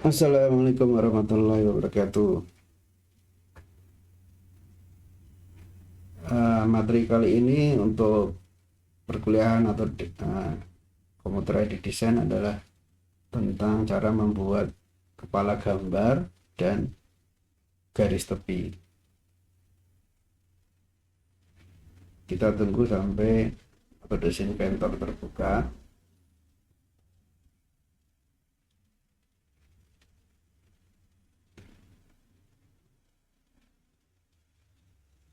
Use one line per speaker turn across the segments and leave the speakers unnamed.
Assalamualaikum warahmatullahi wabarakatuh. Materi kali ini untuk perkuliahan atau komputer aided design adalah tentang cara membuat kepala gambar dan garis tepi. Kita tunggu sampai Adobe Inventor terbuka.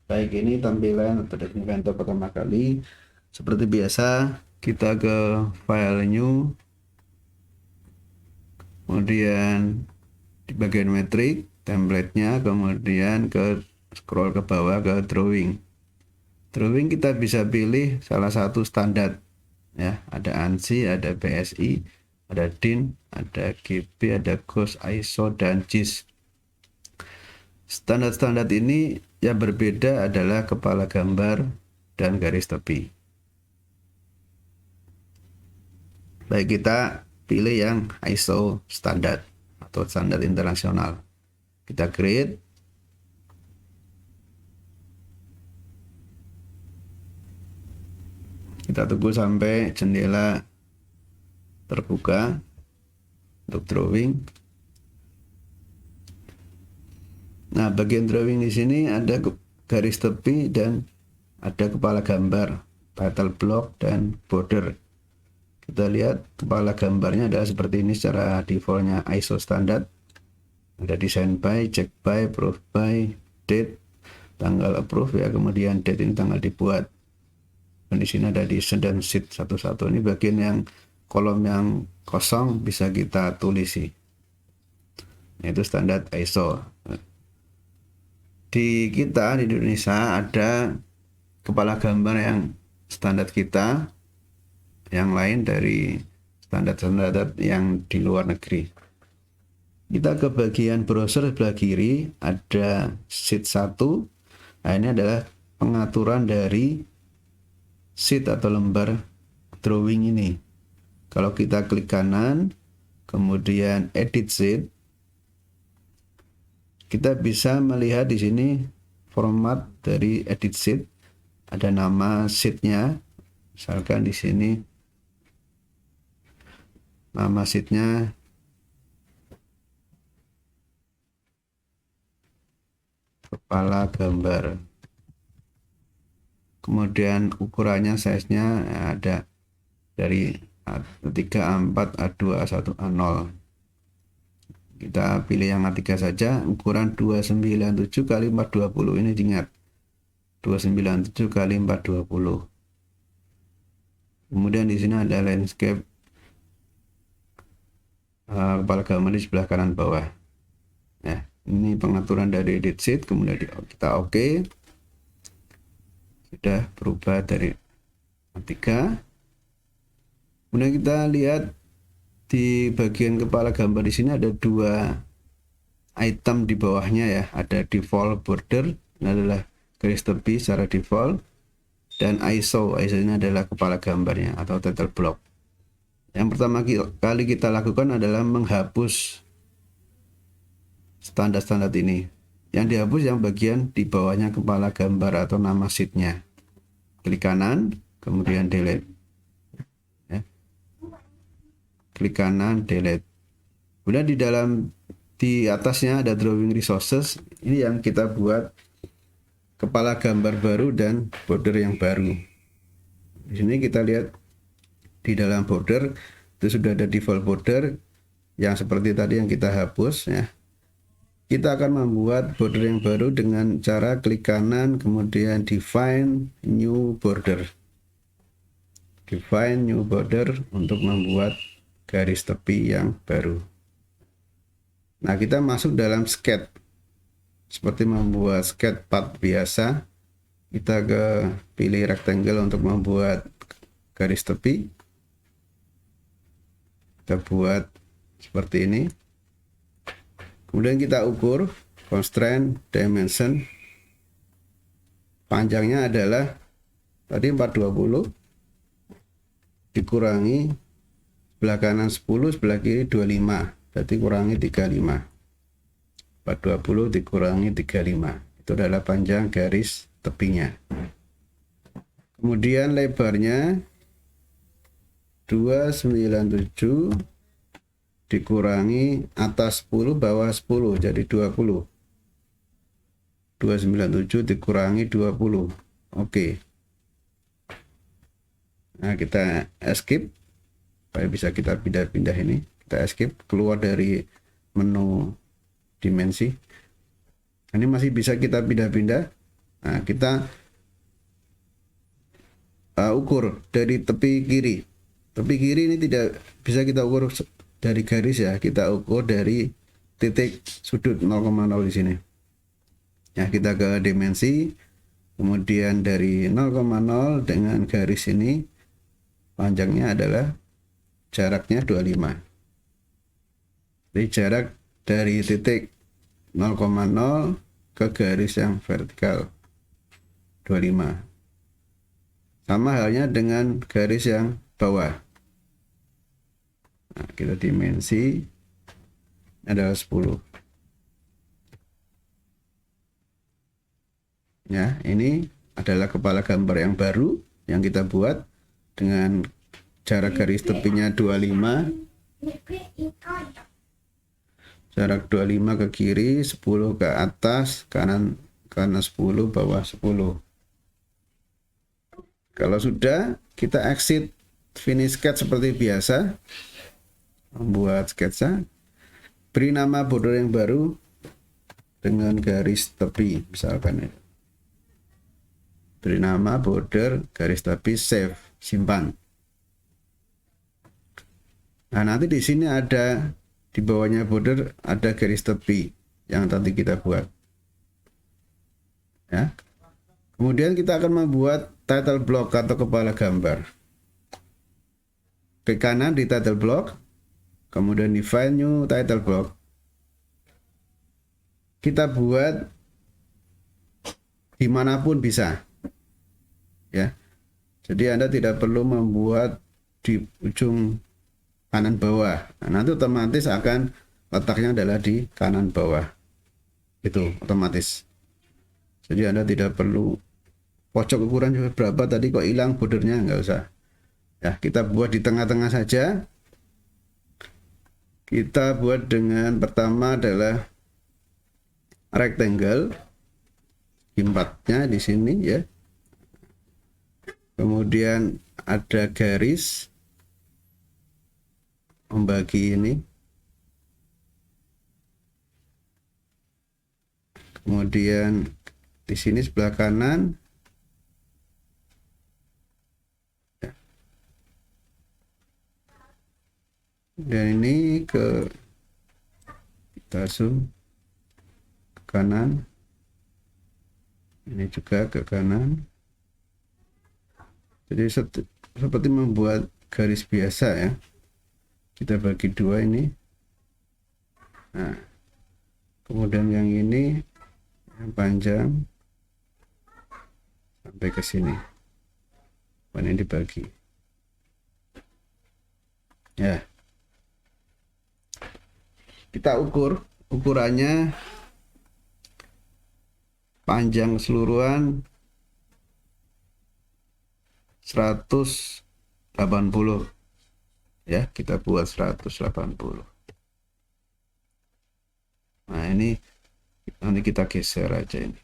Baik, ini tampilan Adobe Inventor pertama kali. Seperti biasa, kita ke file new, kemudian di bagian metrik, template-nya, kemudian ke scroll ke bawah ke drawing. Drawing kita bisa pilih salah satu standar ya, ada ANSI, ada BSI, ada DIN, ada GB, ada GOS, ISO, dan JIS. Standar-standar ini yang berbeda adalah kepala gambar dan garis tepi. Baik, kita pilih yang ISO standar atau standar internasional. Kita create. Kita tunggu sampai jendela terbuka untuk drawing. Nah, bagian drawing di sini ada garis tepi dan ada kepala gambar, title block, dan border. Kita lihat kepala gambarnya adalah seperti ini secara defaultnya ISO standar. Ada design by, check by, proof by, date, tanggal approve ya, kemudian date ini tanggal dibuat. Dan di sini ada design dan sheet satu-satu. Ini bagian yang kolom yang kosong bisa kita tulisi. Itu standar ISO. Di kita di Indonesia ada kepala gambar yang standar kita, yang lain dari standar-standar yang di luar negeri. Kita ke bagian browser sebelah kiri, ada sheet 1. Nah, ini adalah pengaturan dari sheet atau lembar drawing ini. Kalau kita klik kanan, kemudian edit sheet, kita bisa melihat di sini format dari edit sheet. Ada nama sheetnya, misalkan di sini nama sheetnya kepala gambar. Kemudian ukurannya, size-nya ada dari A3, A4, A2, A1, A0. Kita pilih yang A3 saja, ukuran 297 x 420. Ini diingat, 297 x 420. Kemudian di sini ada landscape kepala gambar di sebelah kanan bawah. Ya, ini pengaturan dari edit sheet. Kemudian kita oke. Sudah berubah dari A3. Kemudian kita lihat di bagian kepala gambar di sini ada dua item di bawahnya ya. Ada default border, ini adalah garis tepi secara default, dan ISO. ISO ini adalah kepala gambarnya atau title block. Yang pertama kali kita lakukan adalah menghapus standar-standar ini. Yang dihapus yang bagian di bawahnya kepala gambar atau nama sheetnya. Klik kanan, kemudian delete. Ya. Klik kanan, delete. Kemudian di atasnya ada drawing resources. Ini yang kita buat kepala gambar baru dan border yang baru. Di sini kita lihat di dalam border itu sudah ada default border yang seperti tadi yang kita hapus ya. Kita akan membuat border yang baru dengan cara klik kanan, kemudian define new border. Define new border untuk membuat garis tepi yang baru. Nah, kita masuk dalam sketch. Seperti membuat sketch path biasa. Kita ke pilih rectangle untuk membuat garis tepi. Kita buat seperti ini. Kemudian kita ukur constraint dimension. Panjangnya adalah tadi 420 dikurangi sebelah kanan 10, sebelah kiri 25. berarti kurangi 35. 420 dikurangi 35. Itu adalah panjang garis tepinya. Kemudian lebarnya 297 dikurangi atas 10 bawah 10 jadi 20. 297 dikurangi 20. Oke. Nah, kita escape supaya bisa kita pindah-pindah ini. Kita escape keluar dari menu dimensi. Ini masih bisa kita pindah-pindah. Nah, kita ukur dari tepi kiri. Tepi kiri ini tidak bisa kita ukur dari garis ya, kita ukur dari titik sudut 0,0 di sini. Ya, kita ke dimensi, kemudian dari 0,0 dengan garis ini panjangnya adalah jaraknya 25. Jadi jarak dari titik 0,0 ke garis yang vertikal 25. Sama halnya dengan garis yang bawah. Nah, kita dimensi adalah 10. Ya, ini adalah kepala gambar yang baru yang kita buat dengan jarak garis tepinya 25. Jarak 25 ke kiri, 10 ke atas, kanan 10, bawah 10. Kalau sudah, kita exit finish sketch seperti biasa. Membuat sketsa. Beri nama border yang baru dengan garis tepi, misalkan ya. Beri nama border garis tepi, save, simpan. Nah, nanti di sini ada di bawahnya border ada garis tepi yang tadi kita buat. Ya. Kemudian kita akan membuat title block atau kepala gambar. Klik kanan di title block, kemudian di file new title block. Kita buat dimanapun bisa. Ya. Jadi Anda tidak perlu membuat di ujung kanan bawah. Nah, nanti otomatis akan letaknya adalah di kanan bawah. Itu otomatis. Jadi Anda tidak perlu pojok ukuran berapa tadi kok hilang bordernya, nggak usah. Ya, kita buat di tengah-tengah saja. Kita buat dengan pertama adalah rectangle. Empatnya di sini ya. Kemudian ada garis membagi ini. Kemudian di sini sebelah kanan dan ini kita zoom ke kanan, ini juga ke kanan. Jadi seperti membuat garis biasa ya. Kita bagi dua ini. Nah, kemudian yang ini yang panjang sampai ke sini. Ini dibagi. Ya. Kita ukur, ukurannya panjang keseluruhan 180. Ya, kita buat 180. Nah, ini nanti kita geser aja ini.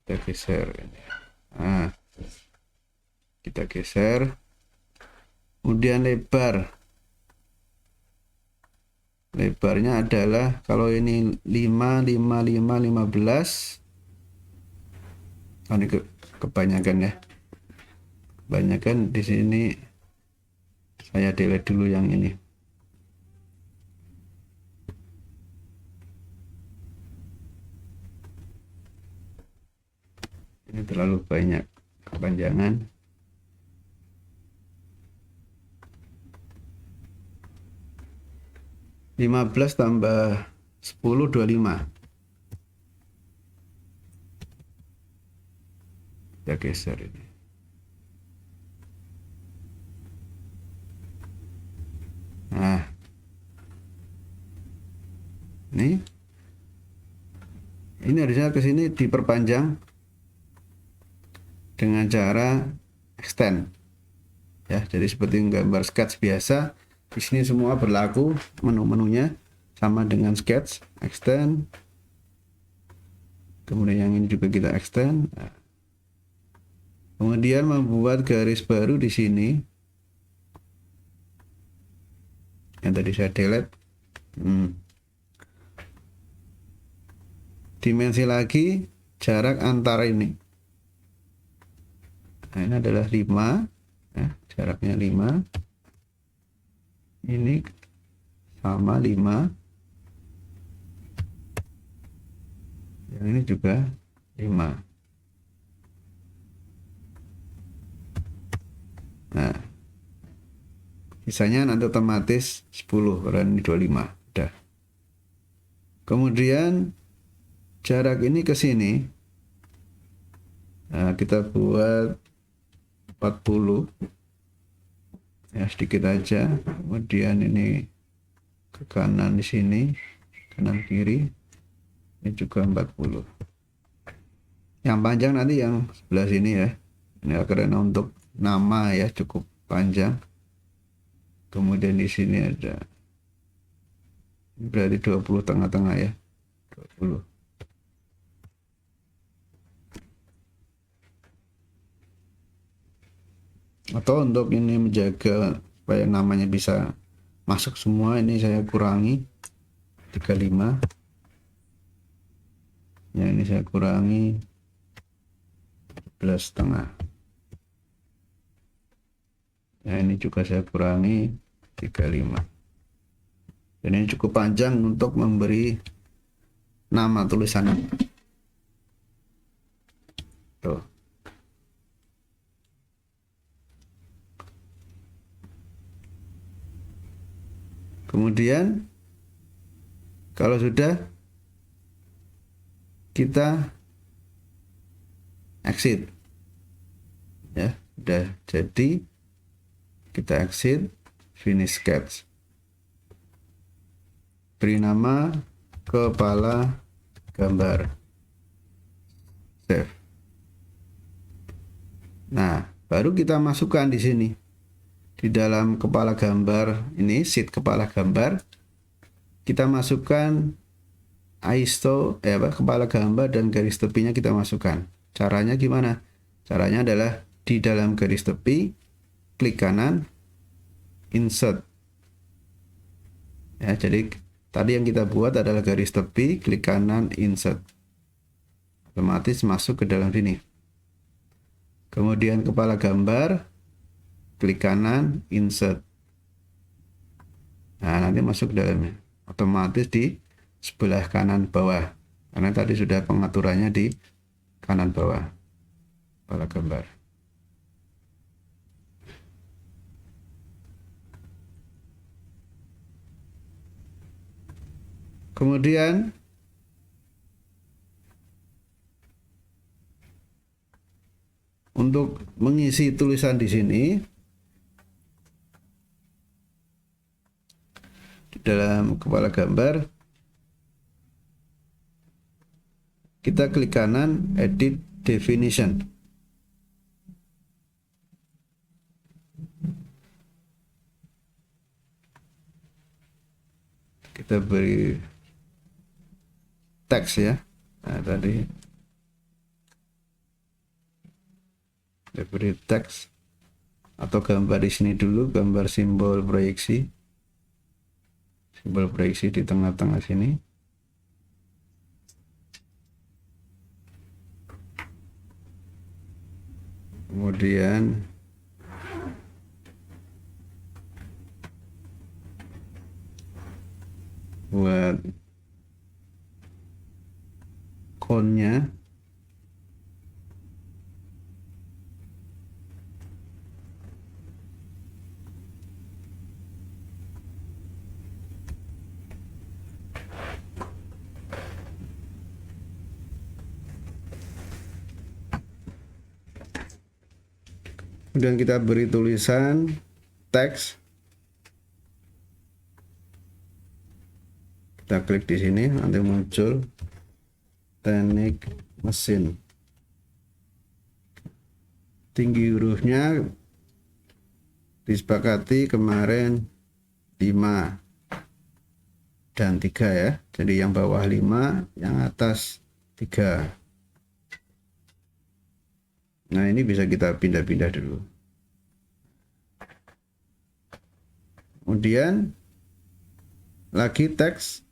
Kita geser ini. Nah, kita geser. Kemudian lebar. Lebarnya adalah kalau ini 5, 5, 5, 15. Oh, ini kebanyakan ya. Kebanyakan di sini saya delete dulu yang ini. Ini terlalu banyak kepanjangan. Lima belas tambah 10, 25. Kita geser ini. Ini harusnya ke sini diperpanjang dengan cara extend. Ya, jadi seperti gambar sketch biasa. Di sini semua berlaku, menu-menunya sama dengan sketch, extend. Kemudian yang ini juga kita extend. Nah, kemudian membuat garis baru di sini. Yang tadi saya delete. Dimensi lagi jarak antara ini. Nah, ini adalah 5. Ya, jaraknya 5. Ini sama 5. Yang ini juga 5. Nah, sisanya nanti otomatis 10 karena ini 25. Udah. Kemudian jarak ini ke sini. Nah, kita buat 40. Ya, sedikit aja. Kemudian ini ke kanan di sini, kanan kiri. Ini juga 40. Yang panjang nanti yang sebelah sini ya. Ini karena untuk nama ya cukup panjang. Kemudian di sini ada, berarti 20 tengah-tengah ya. 20. Atau untuk ini menjaga supaya namanya bisa masuk semua, ini saya kurangi 35. Yang ini saya kurangi 11,5. Nah, ini juga saya kurangi 35. Dan ini cukup panjang untuk memberi nama tulisan. Tuh. Kemudian kalau sudah, kita exit. Ya, sudah jadi, kita exit, finish sketch. Beri nama kepala gambar. Save. Nah, baru kita masukkan di sini. Di dalam kepala gambar ini, sheet kepala gambar, kita masukkan ISO, kepala gambar dan garis tepinya kita masukkan. Caranya gimana? Caranya adalah di dalam garis tepi, klik kanan, insert. Ya, jadi tadi yang kita buat adalah garis tepi, klik kanan, insert. Otomatis masuk ke dalam sini. Kemudian kepala gambar, klik kanan, insert. Nah, nanti masuk ke dalamnya. Otomatis di sebelah kanan bawah. Karena tadi sudah pengaturannya di kanan bawah. Kepala gambar. Kemudian untuk mengisi tulisan di sini, di dalam kepala gambar, kita klik kanan, edit definition. Kita beri teks ya. Nah, tadi kita beri teks atau gambar di sini dulu, gambar simbol proyeksi. Simbol proyeksi di tengah-tengah sini. Kemudian buat konnya. Kemudian kita beri tulisan teks. Kita klik di sini, nanti muncul teknik mesin. Tinggi hurufnya disepakati kemarin 5 dan 3 ya. Jadi yang bawah 5, yang atas 3. Nah, ini bisa kita pindah-pindah dulu. Kemudian lagi teks.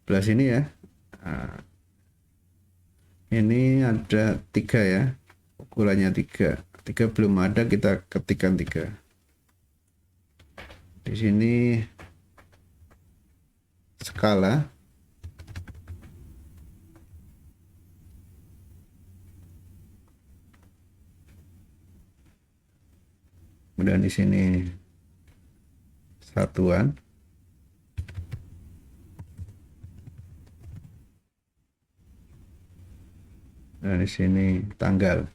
Belah sini ya. Nah, ini ada 3 ya. Ukurannya 3. 3 belum ada, kita ketikkan 3. Di sini skala. Kemudian di sini satuan. Dan di sini tanggal.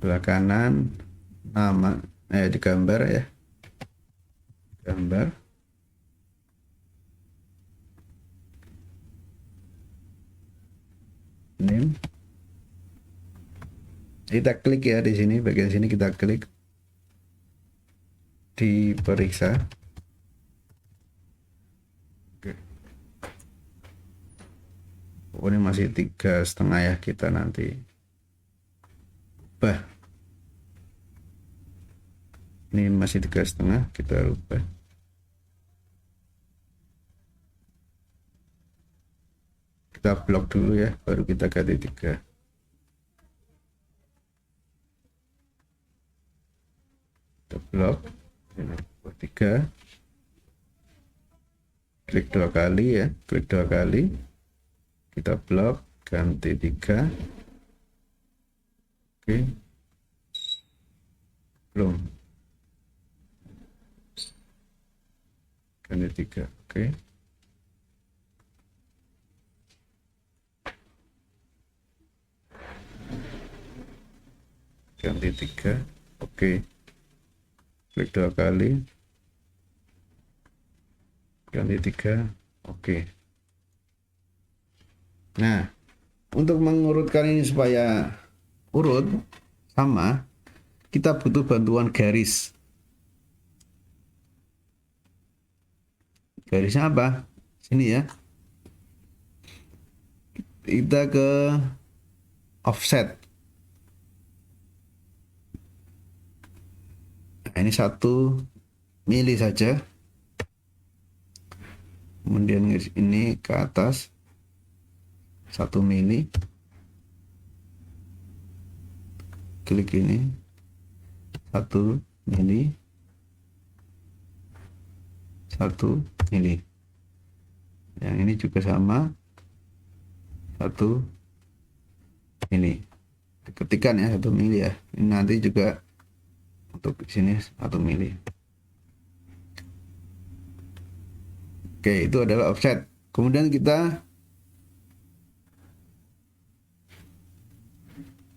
Sebelah kanan nama, di gambar ya. Gambar. Name. Kita klik ya di sini, bagian sini kita klik. Diperiksa. Oke. Oh, ini masih 3,5 ya, kita nanti ubah. Ini masih 3,5, kita ubah. Kita blok dulu ya, baru kita ganti 3. Kita blok. Ini 3. Klik 2 kali ya, klik 2 kali. Kita blok, ganti 3. Oke. Belum. Ganti 3. Oke. Ganti 3. Oke. Klik 2 kali. Ganti 3. Oke. Nah, untuk mengurutkan ini supaya urut sama, kita butuh bantuan garis. Garisnya apa? Sini ya. Kita ke offset. Nah, ini 1 mili saja. Kemudian ini ke atas 1 mili. Klik ini 1 mili. 1 mili. Yang ini juga sama 1 mili. Ketikan ya 1 mili ya. Ini nanti juga untuk sini 1 mili. Oke, itu adalah offset. Kemudian kita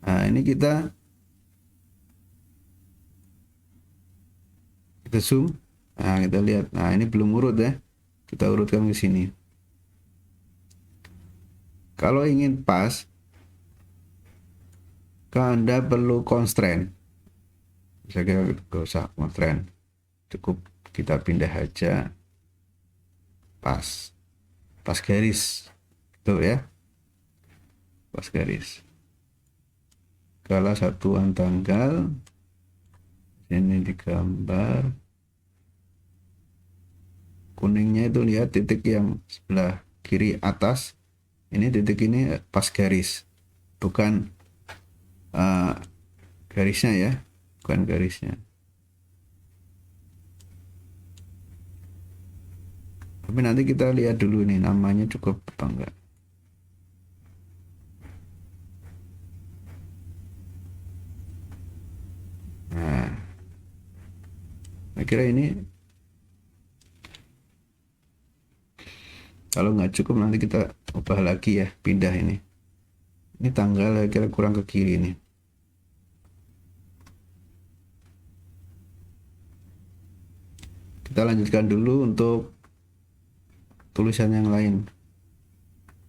ini kita zoom. Nah, kita lihat. Nah, ini belum urut ya. Kita urutkan ke sini. Kalau ingin pas, Anda perlu constraint. Saya kira nggak usah constraint. Cukup kita pindah aja. Pas garis. Tuh ya. Pas garis. Skala satuan tanggal. Ini digambar. Kuningnya itu lihat titik yang sebelah kiri atas. Ini titik ini pas garis, bukan garisnya ya, bukan garisnya. Tapi nanti kita lihat dulu nih namanya cukup apa enggak. Nah, saya kira ini Kalau nggak cukup nanti kita ubah lagi ya, pindah ini tanggal kira kurang ke kiri nih. Kita lanjutkan dulu untuk tulisan yang lain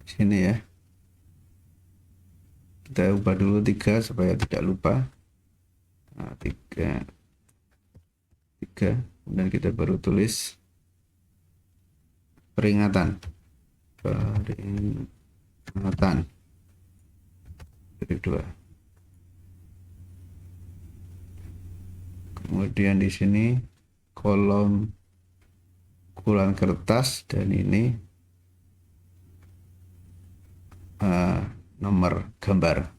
sini ya. Kita ubah dulu 3 supaya tidak lupa. Nah, 3 kemudian kita baru tulis peringatan titik 2. Kemudian di sini kolom ukuran kertas dan ini nomor gambar.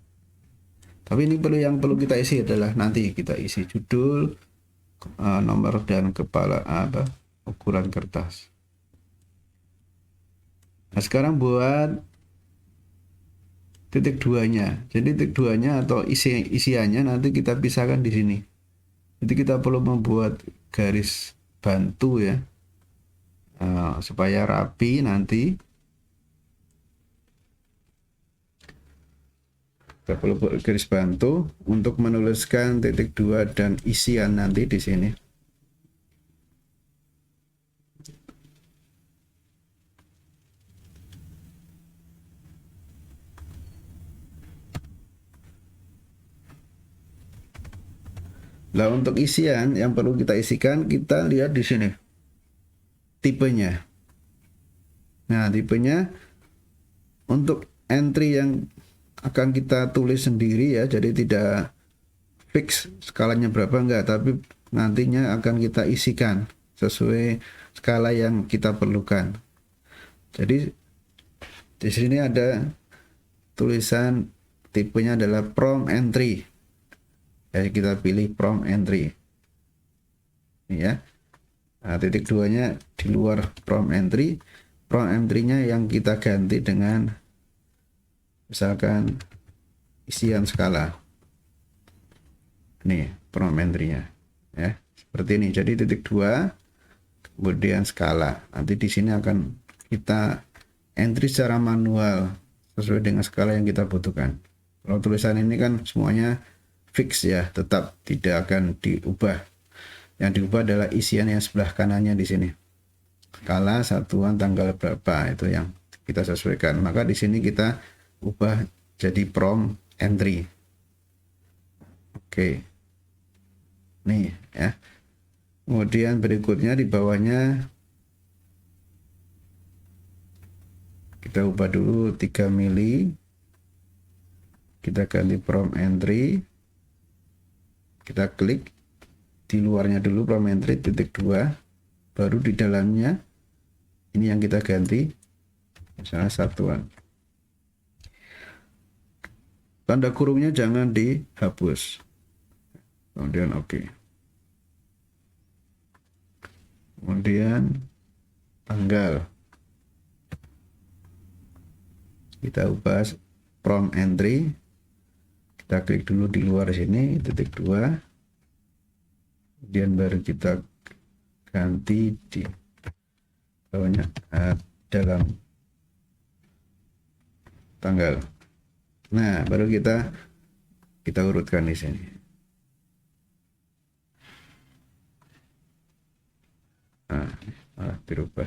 Tapi ini yang perlu kita isi adalah nanti kita isi judul, nomor dan kepala ukuran kertas. Nah, sekarang buat titik 2-nya. Jadi titik 2-nya atau isiannya nanti kita pisahkan di sini. Jadi kita perlu membuat garis bantu ya, supaya rapi nanti. Kita perlu buat garis bantu untuk menuliskan titik 2 dan isian nanti di sini. Nah, untuk isian yang perlu kita isikan, kita lihat di sini tipenya. Nah, tipenya untuk entry yang akan kita tulis sendiri ya, jadi tidak fix skalanya berapa enggak, tapi nantinya akan kita isikan sesuai skala yang kita perlukan. Jadi di sini ada tulisan tipenya adalah from entry. Ya, kita pilih from entry. Ini ya. Nah, titik 2-nya di luar from entry. From entry-nya yang kita ganti dengan misalkan isian skala. Nih, from entry-nya. Ya, seperti ini. Jadi titik 2 kemudian skala. Nanti di sini akan kita entry secara manual sesuai dengan skala yang kita butuhkan. Kalau tulisan ini kan semuanya fix ya, tetap tidak akan diubah. Yang diubah adalah isian yang sebelah kanannya di sini. Skala, satuan, tanggal berapa itu yang kita sesuaikan. Maka di sini kita ubah jadi from entry. Oke. Nih ya. Kemudian berikutnya di bawahnya kita ubah dulu 3 mili. Kita ganti from entry. Kita klik di luarnya dulu from entry titik 2, baru di dalamnya ini yang kita ganti misalnya satuan. Tanda kurungnya jangan dihapus. Kemudian oke. Kemudian tanggal kita ubah from entry. Kita klik dulu di luar sini titik 2, kemudian baru kita ganti di bawahnya dalam tanggal. Nah, baru kita urutkan di sini. Nah, malah dirubah.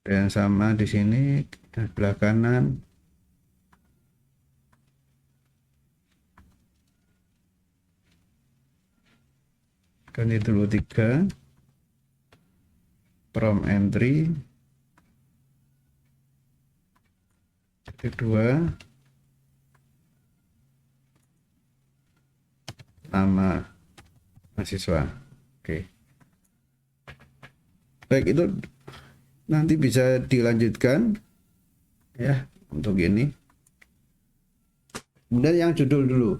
Dan sama di sini sebelah kanan ganti dulu 3 from entry titik 2 nama mahasiswa. Oke. Baik, itu nanti bisa dilanjutkan ya untuk ini. Kemudian yang judul dulu.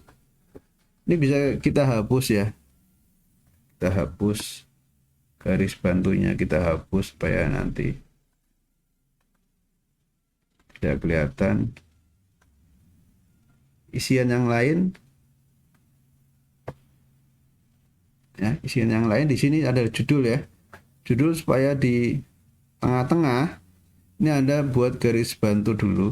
Ini bisa kita hapus ya. Kita hapus garis bantunya, kita hapus supaya nanti tidak kelihatan. Isian yang lain ya, isian yang lain di sini ada judul ya. Judul supaya di tengah-tengah ini Anda buat garis bantu dulu.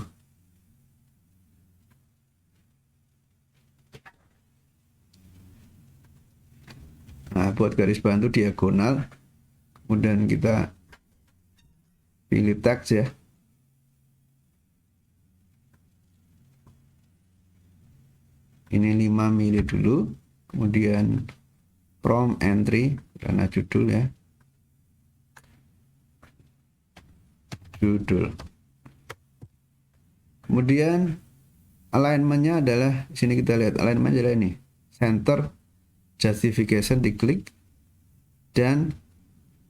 Nah, buat garis bantu diagonal. Kemudian kita pilih teks ya. Ini 5 mili dulu. Kemudian prompt entry karena judul ya. Judul. Kemudian alignmentnya adalah, sini kita lihat alignment adalah ini. Center justification diklik dan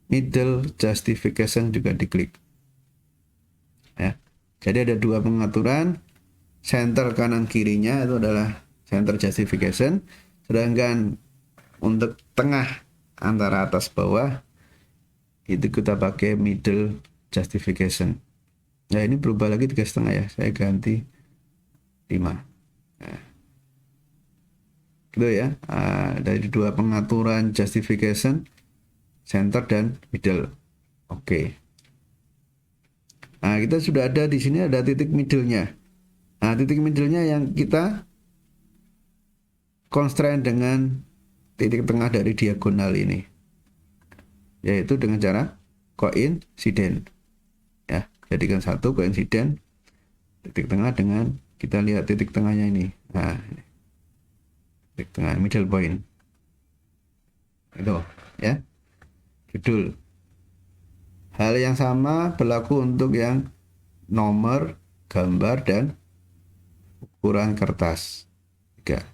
middle justification juga diklik ya. Jadi ada dua pengaturan, center kanan kirinya itu adalah center justification, sedangkan untuk tengah antara atas bawah itu kita pakai middle justification. Nah ini berubah lagi 3,5 ya, saya ganti 5 nah, gitu ya. Dari dua pengaturan justification, center dan middle. Oke. Nah, kita sudah ada di sini ada titik middle-nya. Nah, titik middle-nya yang kita constrain dengan titik tengah dari diagonal ini. Yaitu dengan cara coincident. Ya, jadikan satu coincident titik tengah dengan kita lihat titik tengahnya ini. Nah, titik tengah middle point. Itu ya. Judul. Hal yang sama berlaku untuk yang nomor, gambar, dan ukuran kertas. 3.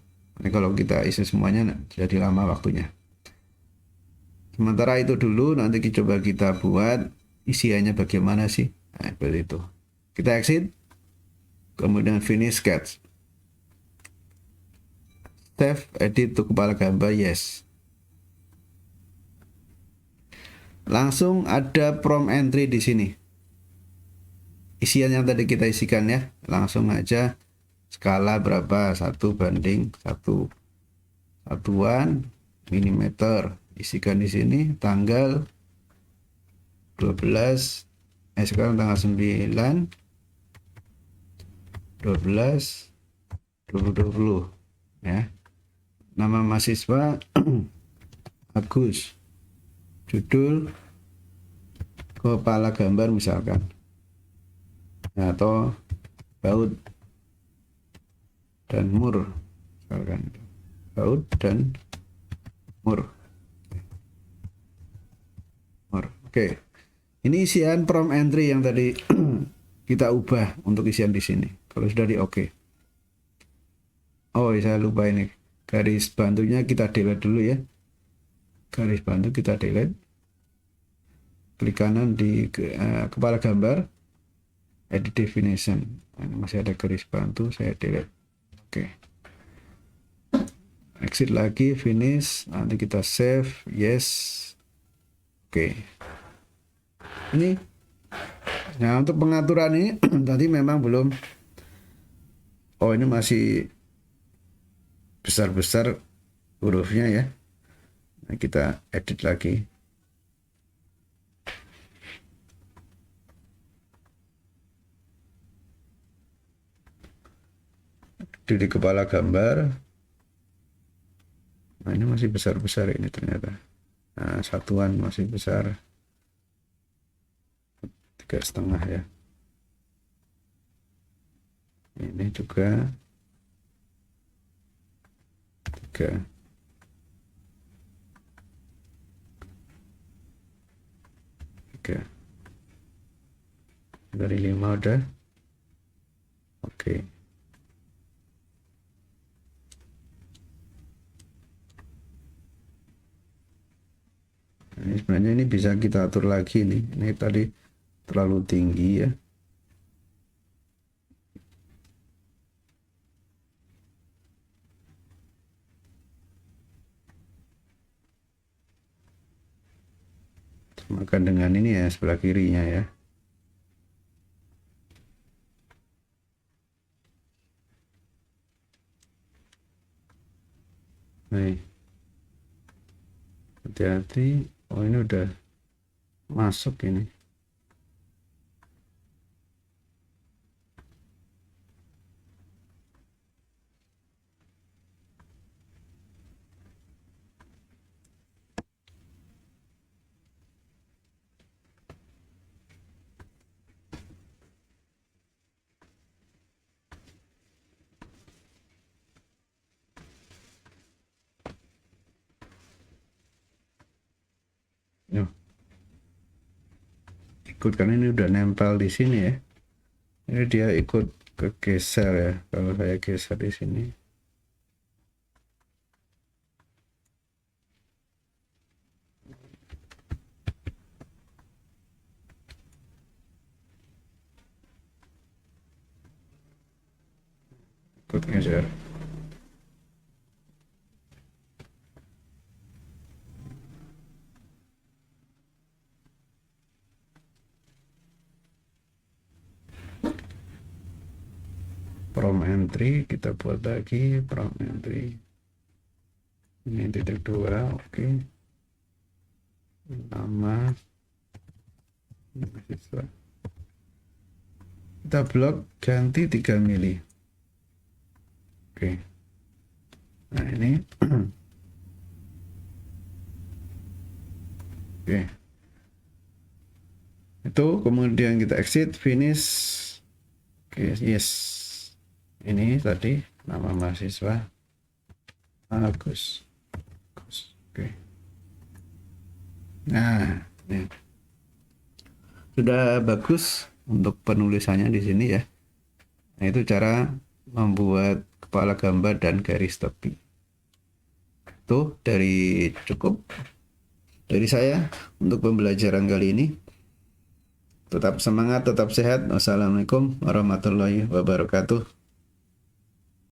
Ini kalau kita isi semuanya jadi lama waktunya. Sementara itu dulu, nanti coba kita buat isiannya bagaimana sih. Nah, seperti itu. Kita exit, kemudian finish sketch. Save, edit to kepala gambar, yes. Langsung ada prompt entry di sini. Isian yang tadi kita isikan ya, langsung aja skala berapa, 1/1 satuan milimeter. Isikan di sini tanggal 12, sekarang tanggal 9 12 2020 ya. Nama mahasiswa Agus. Judul kepala gambar misalkan, atau baut dan mur misalkan, baut dan mur. Oke, ini isian prompt entry yang tadi kita ubah untuk isian di sini. Kalau sudah di oke. Oh, saya lupa ini garis bantunya kita delete dulu ya. Garis bantu kita delete. Klik kanan di kepala gambar, edit definition. Ini masih ada garis bantu, saya delete. Oke. Exit lagi, finish. Nanti kita save, yes. Oke. Ini. Nah, untuk pengaturan ini tadi memang belum. Oh, ini masih besar-besar hurufnya ya. Nah, kita edit lagi. Di kepala gambar. Nah, ini masih besar-besar ini ternyata. Nah, satuan masih besar. 3,5 ya. Ini juga 3. Dari 5 udah. Oke. Ini sebenarnya ini bisa kita atur lagi nih. Ini tadi terlalu tinggi ya. samakan dengan ini ya, sebelah kirinya ya. Nih, hati-hati. Oh, ini udah masuk ini. Yo, ikut kan ini udah nempel di sini ya. Ini dia ikut kegeser ya. Kalau saya geser di sini. Ikut geser. From entry kita buat lagi from entry. Ini titik 2, oke. Nama mahasiswa. Kita blok ganti 3 mili. Oke. Nah, ini. Oke. Itu kemudian kita exit, finish. Oke, yes. Ini tadi nama mahasiswa Agus. Oke. Nah, ini sudah bagus untuk penulisannya di sini ya. Nah, itu cara membuat kepala gambar dan garis tepi. Itu cukup dari saya untuk pembelajaran kali ini. Tetap semangat, tetap sehat. Wassalamualaikum warahmatullahi wabarakatuh.